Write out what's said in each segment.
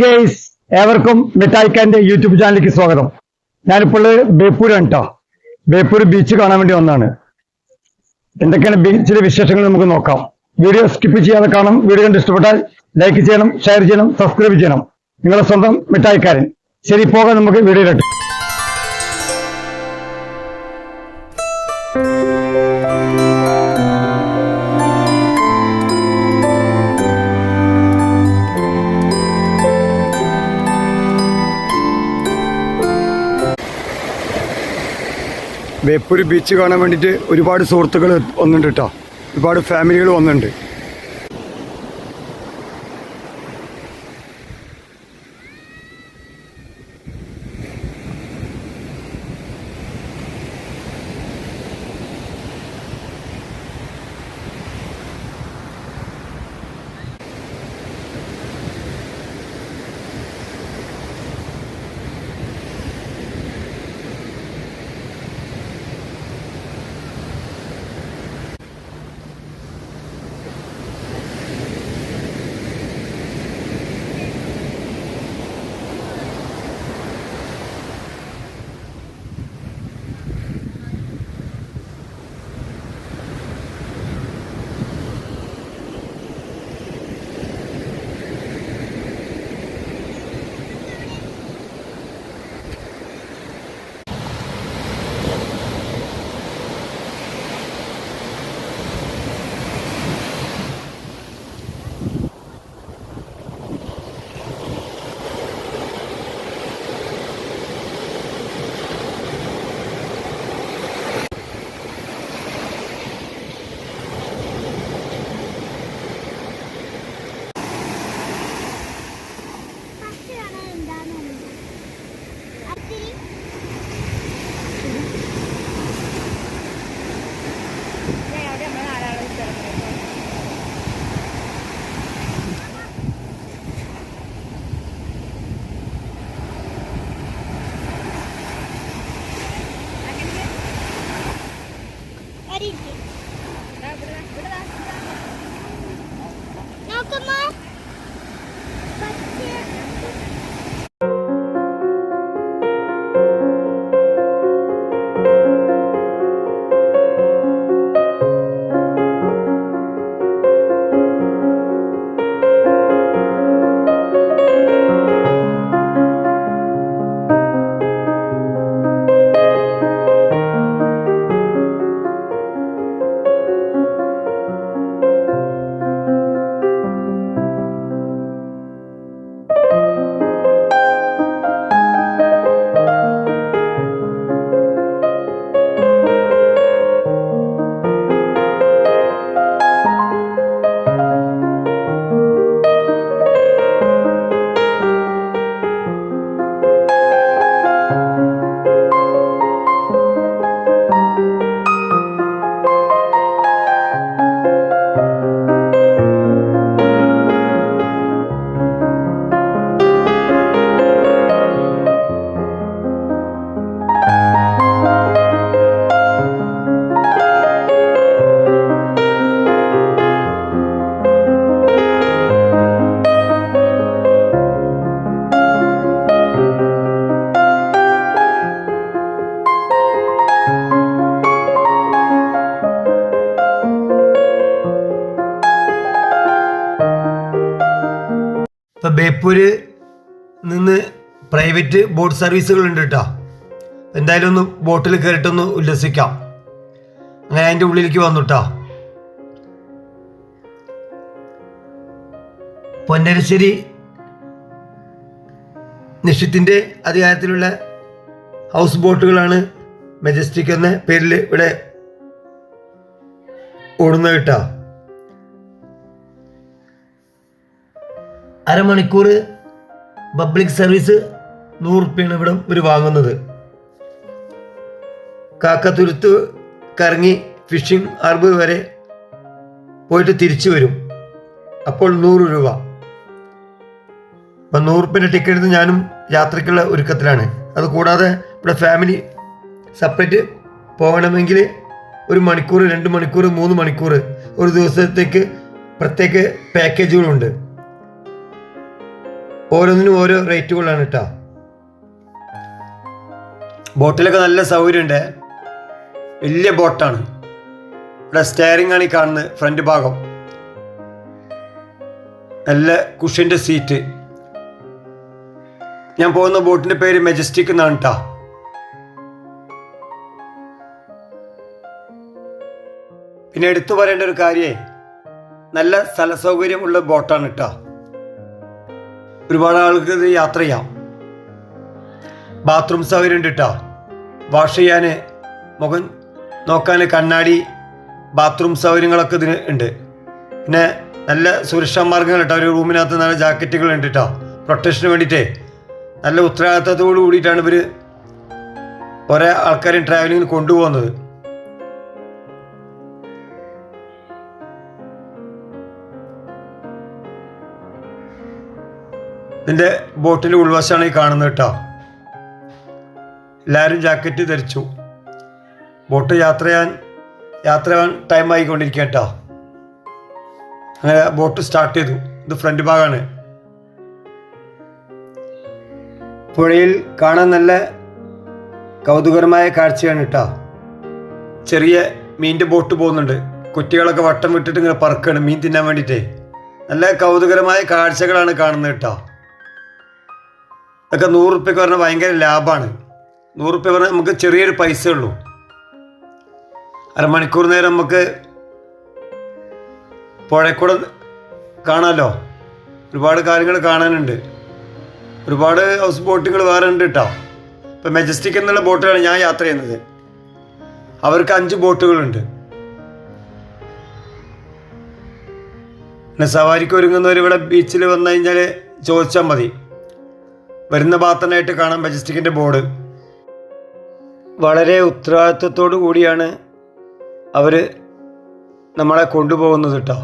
Guys, ഏവർക്കും മിഠായിക്കാരന്റെ YouTube ചാനലിലേക്ക് സ്വാഗതം. ഞാനിപ്പോൾ ബേപ്പൂരാണ് കേട്ടോ. ബേപ്പൂർ ബീച്ച് കാണാൻ വേണ്ടി വന്നതാണ്. എന്തൊക്കെയാണ് ബീച്ചിലെ വിശേഷങ്ങൾ നമുക്ക് നോക്കാം. വീഡിയോ സ്കിപ്പ് ചെയ്യാതെ കാണാം. വീഡിയോ കണ്ട് ഇഷ്ടപ്പെട്ടാൽ ലൈക്ക് ചെയ്യണം, ഷെയർ ചെയ്യണം, സബ്സ്ക്രൈബ് ചെയ്യണം. നിങ്ങളുടെ സ്വന്തം മിഠായിക്കാരൻ. ശരി, പോകാം നമുക്ക് വീഡിയോയിലോട്ട്. ബേപ്പൂർ ബീച്ച് കാണാൻ വേണ്ടിയിട്ട് ഒരുപാട് സുഹൃത്തുക്കൾ വന്നിട്ടുണ്ട് കേട്ടോ. ഒരുപാട് ഫാമിലികൾ വന്നിട്ടുണ്ട്. ഇപ്പം ബേപ്പൂര് നിന്ന് പ്രൈവറ്റ് ബോട്ട് സർവീസുകൾ ഉണ്ട് കേട്ടോ. എന്തായാലും ഒന്ന് ബോട്ടിൽ കയറിയിട്ടൊന്ന് ഉല്ലസിക്കാം. അങ്ങനെ അതിൻ്റെ ഉള്ളിലേക്ക് വന്നു കേട്ടോ. പൊന്നരശ്ശേരി നിഷിത്തിൻ്റെ അധികാരത്തിലുള്ള ഹൗസ് ബോട്ടുകളാണ് മെജസ്റ്റിക് എന്ന പേരിൽ ഇവിടെ ഓടുന്നത് കേട്ടോ. അരമണിക്കൂർ പബ്ലിക് സർവീസ് 100 രൂപയാണ് ഇവിടെ ഇവർ വാങ്ങുന്നത്. കാക്കത്തുരുത്ത് കറങ്ങി ഫിഷിംഗ് ഹാർബർ വരെ പോയിട്ട് തിരിച്ചു വരും. അപ്പോൾ 100 രൂപ. അപ്പം 100 രൂപയുടെ ടിക്കറ്റ് എടുത്ത് ഞാനും യാത്രയ്ക്കുള്ള ഒരുക്കത്തിലാണ്. അതുകൂടാതെ ഇവിടെ ഫാമിലി സെപ്പറേറ്റ് പോകണമെങ്കിൽ 1 മണിക്കൂർ, 2 മണിക്കൂർ, 3 മണിക്കൂർ, 1 ദിവസത്തേക്ക് പ്രത്യേക പാക്കേജുകളുണ്ട്. ഓരോന്നിനും ഓരോ റേറ്റുകളാണ് കേട്ടോ. ബോട്ടിലൊക്കെ നല്ല സൗകര്യമുണ്ട്. വലിയ ബോട്ടാണ്. ഇവിടെ സ്റ്റെയറിംഗ് ആണ് ഈ കാണുന്നത്. ഫ്രണ്ട് ഭാഗം നല്ല കുഷ്യൻ്റെ സീറ്റ്. ഞാൻ പോകുന്ന ബോട്ടിൻ്റെ പേര് മെജസ്റ്റിക് എന്നാണ് കേട്ടോ. പിന്നെ എടുത്തു പറയേണ്ട ഒരു കാര്യമേ, നല്ല സ്ഥല സൗകര്യമുള്ള ബോട്ടാണ് കേട്ടോ. ഒരുപാട് ആൾക്ക് ഇത് യാത്ര ചെയ്യാം. ബാത്റൂം സൗകര്യം ഉണ്ട് കേട്ടോ. വാഷ് ചെയ്യാൻ, മുഖം നോക്കാൻ കണ്ണാടി, ബാത്റൂം സൗകര്യങ്ങളൊക്കെ ഇതിന് ഉണ്ട്. പിന്നെ നല്ല സുരക്ഷാ മാർഗ്ഗങ്ങൾ കേട്ടോ. ഒരു റൂമിനകത്ത് നല്ല ജാക്കറ്റുകൾ ഉണ്ട് കേട്ടോ, പ്രൊട്ടക്ഷന് വേണ്ടിയിട്ടേ. നല്ല ഉത്തരവാദിത്തത്തോടു കൂടിയിട്ടാണ് ഇവർ ഓരോ ആൾക്കാരെയും ട്രാവലിങ്ങിന് കൊണ്ടുപോകുന്നത്. ഇതിൻ്റെ ബോട്ടിൻ്റെ ഉൾവശമാണ് ഈ കാണുന്നത് കേട്ടോ. എല്ലാവരും ജാക്കറ്റ് ധരിച്ചു. ബോട്ട് യാത്ര ചെയ്യാൻ ടൈം ആയിക്കൊണ്ടിരിക്കുക കേട്ടോ. അങ്ങനെ ബോട്ട് സ്റ്റാർട്ട് ചെയ്തു. ഇത് ഫ്രണ്ട് ഭാഗമാണ്. പുഴയിൽ കാണാൻ നല്ല കൗതുകരമായ കാഴ്ചയാണ് കേട്ടോ. ചെറിയ മീനിൻ്റെ ബോട്ട് പോകുന്നുണ്ട്. കുറ്റികളൊക്കെ വട്ടം വിട്ടിട്ട് ഇങ്ങനെ പറക്കുകയാണ് മീൻ തിന്നാൻ വേണ്ടിയിട്ടേ. നല്ല കൗതുകരമായ കാഴ്ചകളാണ് കാണുന്നത് കേട്ടോ. ഇതൊക്കെ 100 റുപ്യക്ക് പറഞ്ഞാൽ ഭയങ്കര ലാഭമാണ്. 100 റുപ്യ പറഞ്ഞാൽ നമുക്ക് ചെറിയൊരു പൈസ ഉള്ളൂ. അരമണിക്കൂർ നേരം നമുക്ക് പുഴക്കൂടെ കാണാമല്ലോ. ഒരുപാട് കാര്യങ്ങൾ കാണാനുണ്ട്. ഒരുപാട് ഹൗസ് ബോട്ടുകൾ വേറെ ഉണ്ട് കേട്ടോ. ഇപ്പം മെജസ്റ്റിക് എന്നുള്ള ബോട്ടിലാണ് ഞാൻ യാത്ര ചെയ്യുന്നത്. അവർക്ക് 5 ബോട്ടുകളുണ്ട്. പിന്നെ സവാരിക്ക് ഒരുങ്ങുന്നവർ ഇവിടെ ബീച്ചിൽ വന്നു കഴിഞ്ഞാൽ ചോദിച്ചാൽ മതി. വരുന്ന ഭാഗത്തന്നായിട്ട് കാണാം മെജസ്റ്റിക്കിൻ്റെ ബോർഡ്. വളരെ ഉത്തരവാദിത്വത്തോടു കൂടിയാണ് അവർ നമ്മളെ കൊണ്ടുപോകുന്നത് കേട്ടോ.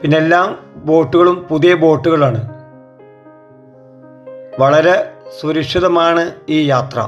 പിന്നെ എല്ലാം ബോട്ടുകളും പുതിയ ബോട്ടുകളാണ്. വളരെ സുരക്ഷിതമാണ് ഈ യാത്ര.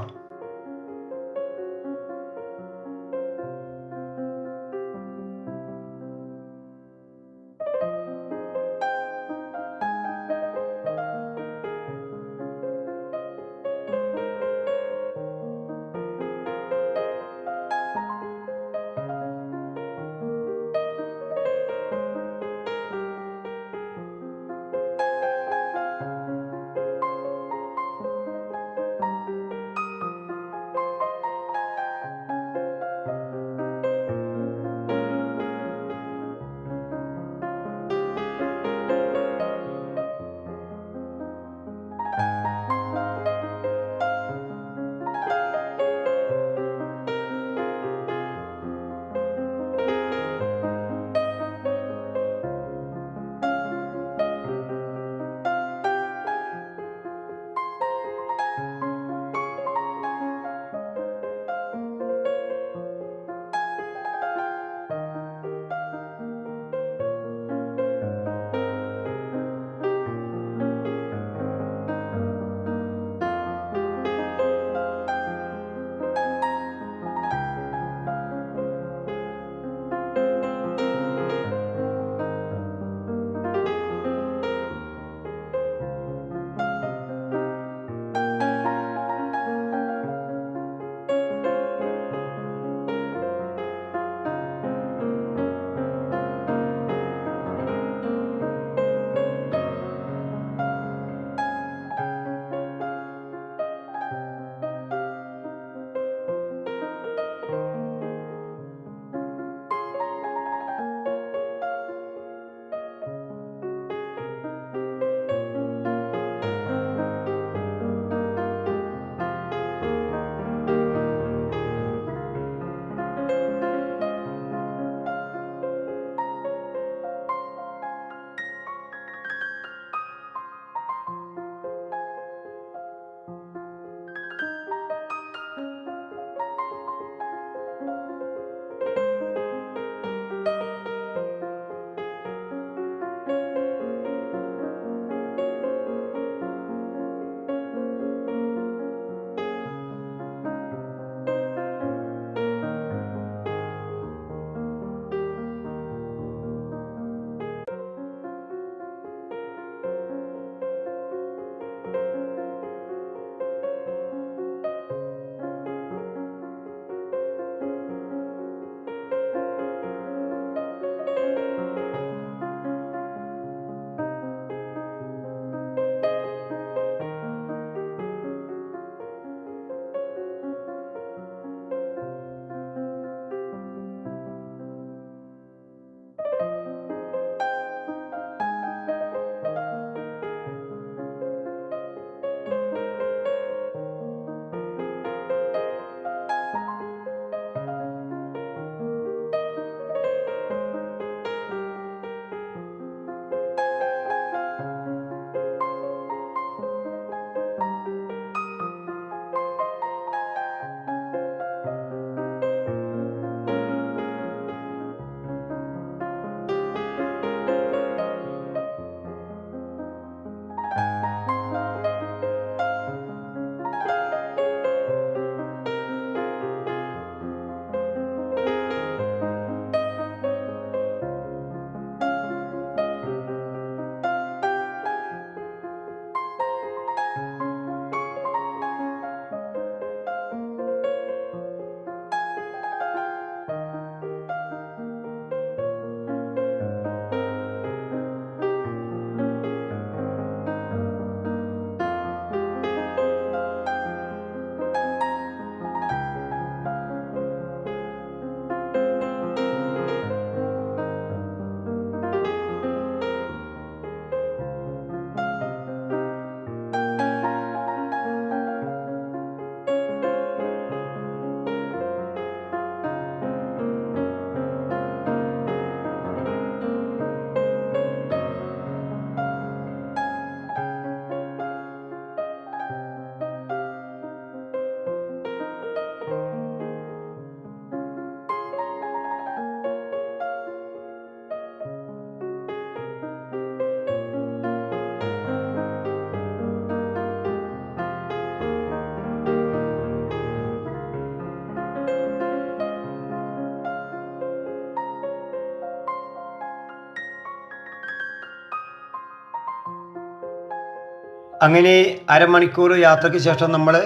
അങ്ങനെ അരമണിക്കൂർ യാത്രയ്ക്ക് ശേഷം നമ്മൾ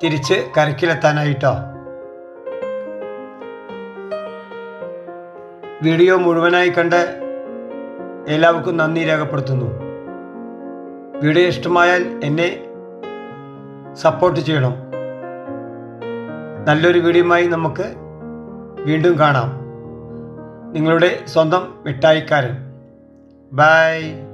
തിരിച്ച് കരക്കിലെത്താനായിട്ടോ. വീഡിയോ മുഴുവനായി കണ്ട് എല്ലാവർക്കും നന്ദി രേഖപ്പെടുത്തുന്നു. വീഡിയോ ഇഷ്ടമായാൽ എന്നെ സപ്പോർട്ട് ചെയ്യണം. നല്ലൊരു വീഡിയോയുമായി നമുക്ക് വീണ്ടും കാണാം. നിങ്ങളുടെ സ്വന്തം മിഠായിക്കാരൻ. ബൈ.